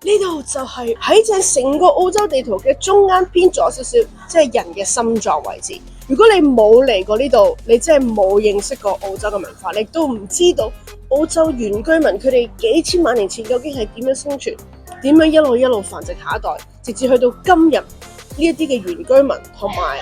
呢度就係喺正成個澳洲地圖嘅中間偏左少少，即係人嘅心臟位置。如果你冇嚟過呢度，你真係冇認識過澳洲嘅文化，你都唔知道澳洲原居民佢哋幾千萬年前究竟係點樣生存，點樣一路繁殖下一代，直至去到今日呢一啲嘅原居民同埋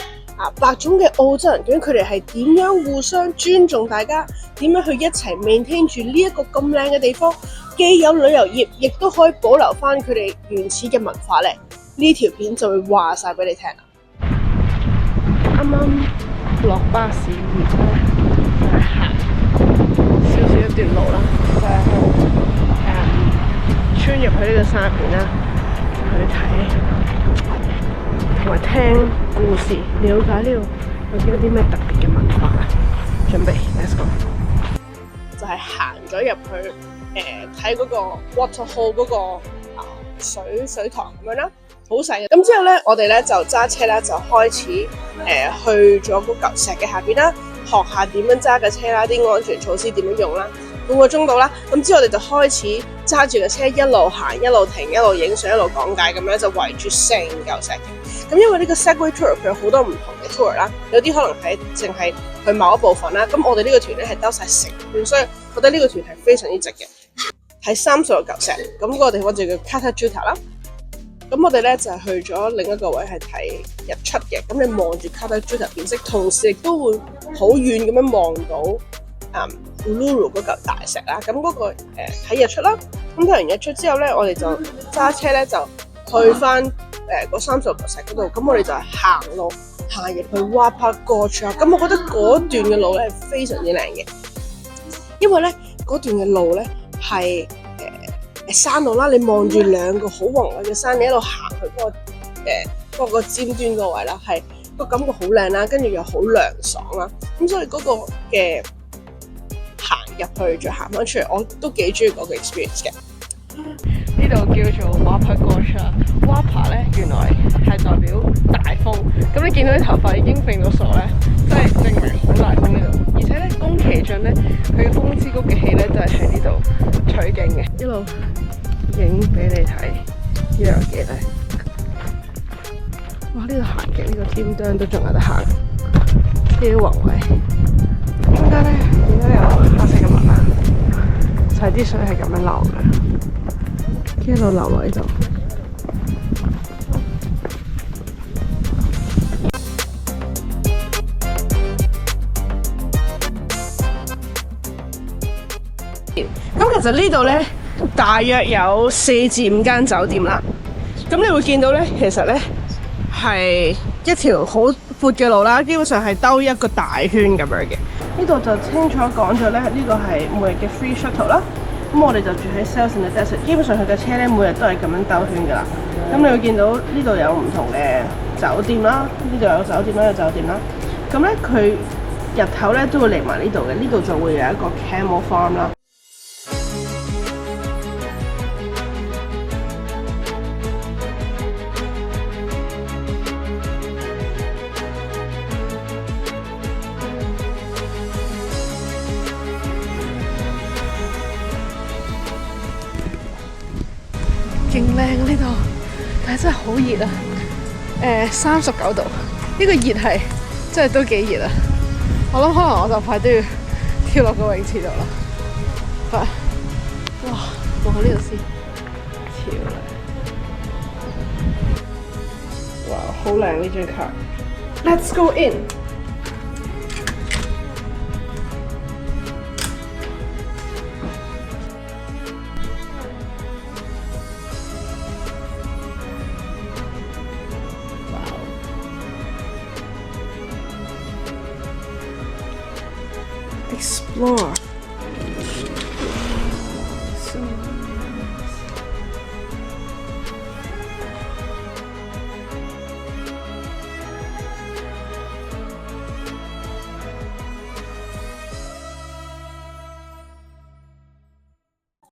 白種嘅澳洲人，究竟佢哋係點樣互相尊重大家，點樣去一齊 maintain 住呢一個咁靚嘅地方，既有旅遊業，亦都可以保留翻佢哋原始嘅文化咧。呢條片就會話晒俾你聽啦。啱啱落巴士，而家就係行少少一段路啦，就係去穿入去呢個山入邊啦，去睇同埋聽故事，了解呢度究竟有啲咩特別嘅文化啊！準備 ，let's go。就係行咗入去睇嗰個 waterhole 嗰個水塘咁樣啦，好細嘅。咁之後咧，我哋咧就揸車咧就開始去咗嗰嚿石嘅下邊啦，學下點樣揸架車啦，啲安全措施點樣用啦。半個鐘到啦，咁之後我哋就開始揸住架車一路行一路停一路影相一路講解咁樣，就圍住成嚿石嘅。咁因為呢個 Segway Tour 佢有好多唔同嘅 tour 啦，有啲可能係淨係去某一部分啦。咁我哋呢個團咧係兜晒成圈，所以覺得呢個團係非常之值嘅。係30個嚿石，咁嗰個地方就叫 Kata-Tjuta 啦。咁我哋咧就去咗另一個位係睇日出嘅。咁你望住 Kata-Tjuta 變色，同時亦都會好遠咁樣望到Uluru 嗰嚿大石啦。咁嗰個睇日出啦。咁睇完日出之後咧，我哋就揸車咧就去翻嗰30個嚿石嗰度。咁我哋就係行路行入去 Wapa Gorge 啊。咁我覺得嗰段嘅路咧係非常之靚嘅，因為咧嗰段嘅路咧係山路啦，你望住兩個好宏偉嘅山，你一路行去嗰個尖端嗰個位啦，係個感覺好靚啦，跟住又好涼爽啦。咁所以嗰個嘅行入去再行翻出嚟，我都幾中意嗰個 experience 嘅。呢度叫做 Wapa Gorge。Wapa 咧原來係代表大風，咁你見到啲頭髮已經揈到傻咧，真係證明好大風呢度。而且咧宮崎駿咧佢嘅風之谷嘅戲咧就係喺呢度取景嘅，一路影俾你睇，呢度有幾靚。哇！呢度行嘅呢個尖端都仲有得行，超宏偉。中間咧點解有黑色嘅紋啊？就係啲水係咁樣流嘅，一路流落呢度。咁其實呢度咧大約有4至5間酒店啦。咁你會見到咧，其實咧係一條好闊嘅路啦，基本上係兜一個大圈咁樣嘅。呢度就清楚講咗咧，呢個係每日嘅 free shuttle 啦。咁我哋就住喺 Cells in the Desert， 基本上佢嘅車咧每日都係咁樣兜圈噶啦。咁你會見到呢度有唔同嘅酒店啦，呢度有酒店啦，有酒店啦。咁咧佢日頭咧都會嚟埋呢度嘅，呢度就會有一個 camel farm 啦。勁靚啊呢度，但係真係好熱啊！39度，呢個熱係真係都幾熱啊！我諗可能我就快都要跳落個泳池度啦。哇！望下呢度先，超靚！哇，好靚呢張卡。Let's go in。Explore。